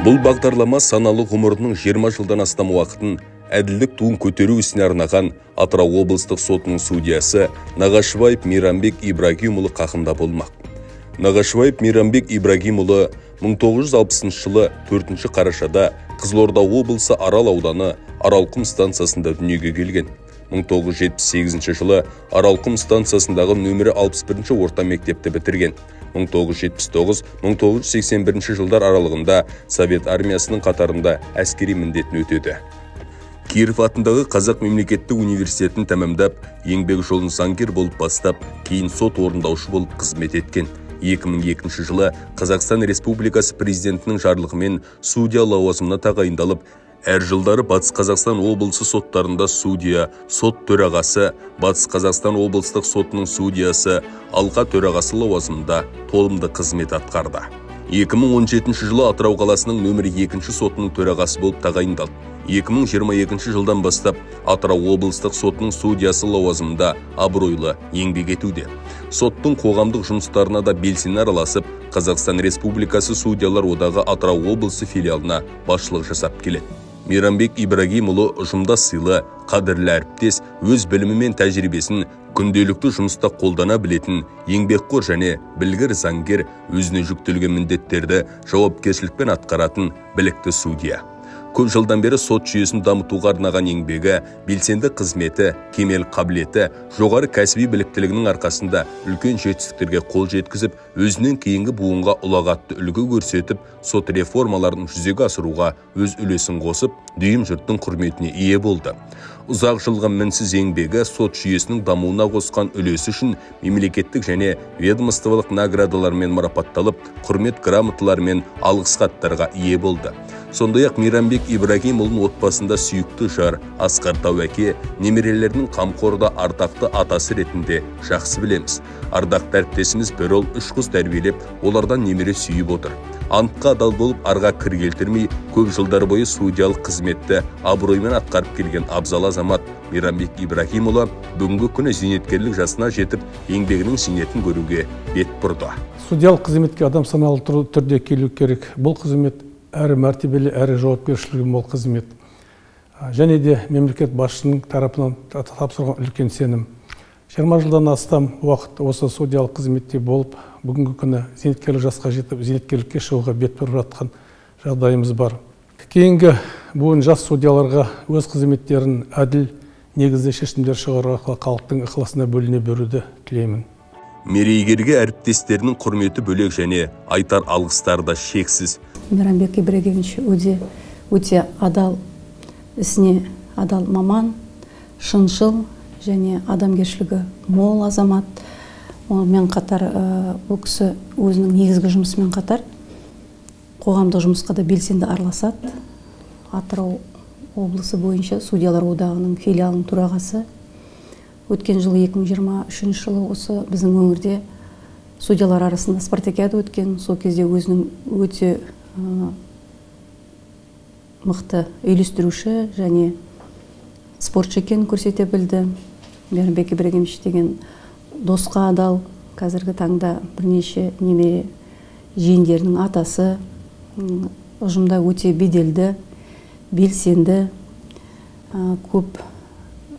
Бұл бағдарлама саналы ғұмырының 20 жылдан астам уақытын әділдік туын көтеру ісіне арнаған Атырау облыстық сотының судьясы Нағашыбаев Мейрамбек Ибрагимұлы қақымда болмақ. Нағашыбаев Мейрамбек Ибрагимұлы 1960 жылы 4 қарашада Қызылорда облысы Арал ауданы Аралқұм станциясында дүниеге келген. 1978 жылы Аралқұм станциясындағы нөмірі 61 орта мектепті бітірген. 1979-1981 жылдар аралығында Совет армиясының қатарында әскери міндетін өтеді. Киров атындағы Қазақ мемлекеттік университетін тәмамдап, еңбек жолын заңгер болып бастап, кейін сот орындаушы болып қызмет еткен. 2002 жылы Қазақстан Республикасы президентінің жарлығымен судья лауазымына тағайындалып, әр жылдары Батыс Қазақстан облысы соттарында судья, сот төрағасы, Батыс Қазақстан облыстық сотының судьясы, алқа төрағасы лауазымында толымды қызмет атқарды. 2017 жылы Атырау қаласының нөмірі 2 сотының төрағасы болып тағайындалды. 2022 жылдан бастап Атырау облыстық сотының судьясы лауазымында абыройлы еңбек етуде. Соттың қоғамдық жұмыстарына да белсене араласып, Қазақстан Республикасы судьялар одағы Атырау облысы филиалына басшылық жасап келеді. Мейрамбек Ибрагимұлы ұжымда сыйлы, қадірлі әріптес, өз білімі мен тәжірибесін күнделікті жұмыста қолдана білетін, еңбекқор және білгір заңгер, өзіне жүктелген міндеттерді жауапкершілікпен атқаратын білікті судья. Көп жылдан бері сот жүйесін дамытуға арнаған еңбегі, белсенді қызметі, кемел қабілеті, жоғары кәсіби біліктілігінің арқасында үлкен жетістіктерге қол жеткізіп, өзінен кейінгі буынға ұлағатты үлгі көрсетіп, сот реформаларын жүзеге асыруға өз үлесін қосып, дүйім жұрттың құрметіне ие болды. Ұзақ жылғы мінсіз еңбегі сот жүйесінің дамуына қосқан үлесі үшін мемлекеттік және ведомстволық наградалармен марапатталып, құрмет грамоталарымен алғыс хаттарға ие болды. Сондай-ақ Мейрамбек Ибрагимұлының отбасында сүйікті жар, Асқар Тауәке, немерелерінің қамқорда ардақты атасы ретінде жақсы білеміз. Ардақты әріптесіміз бір ұл 3 қыз тәрбиелеп, олардан немере сүйіп отыр. Антқа адал болып, арға кір келтірмей, көп жылдар бойы судьялық қызметті абыроймен атқарып келген абзал азамат Мейрамбек Ибрагимұлы бүгінгі күні зейнеткерлік жасына жетіп, еңбегінің зейнетін көруге бет бұрды. Судьялық қызметке адам саналы түрде келу керек. Бұл қызмет әрі мәртебелі, әрі жауапкершілігі мол қызмет. Және де мемлекет басшысының тарапынан тапсырған үлкен сенім. 20 жылдан астам уақыт осы судьялық қызметте болып, бүгінгі күні зейнеткерлік жасқа жетіп, зейнеткерлікке шығуға бет бұрып жатқан жағдайымыз бар. Кейінгі буын жас судьяларға өз қызметтерін әділ негізде шешімдер шығаруға халықтың ықыласына бөліне беруді тілеймін. Мерейгерге әріптестерінің құрметі бөлек және айтар алғыстары да шексіз. Мейрамбек Ибрагимович өте адал, ісіне адал маман, шыншыл және адамгершілігі мол азамат. Онымен қатар бұл кісі өзінің негізгі жұмысымен қатар қоғамдық жұмысқа да белсенді араласады. Атырау облысы бойынша судьялар одағының филиалының төрағасы. Өткен жылы 2023 жылы осы біздің өңірде судьялар арасында спартакиада өткен. Сол кезде өзінің өте мықты үйлестіруші және спортшы екенін көрсете білді. Мейрамбек Ибрагимович деген досқа адал, қазіргі таңда бірнеше немере жиендерінің атасы, ұжымда өте беделді, белсенді, көп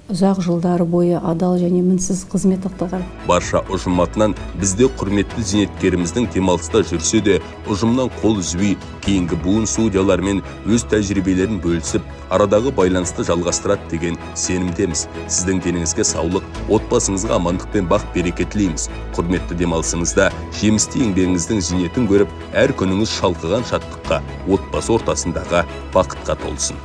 ұзақ жылдары бойы адал және мінсіз қызмет атқарған. Барша ұжым атынан бізде құрметті зейнеткеріміздің демалыста жүрсе де, ұжымнан қол үзбей, кейінгі буын судьялармен өз тәжірибелерін бөлісіп, арадағы байланысты жалғастырады деген сенімдеміз. Сіздің деніңізге саулық, отбасыңызға амандық пен бақ береке тілейміз. Құрметті демалысыңызда жемісті еңбегіңіздің зейнетін көріп, әр күніңіз шалқыған шаттыққа, отбасы ортасындағы бақытқа толсын.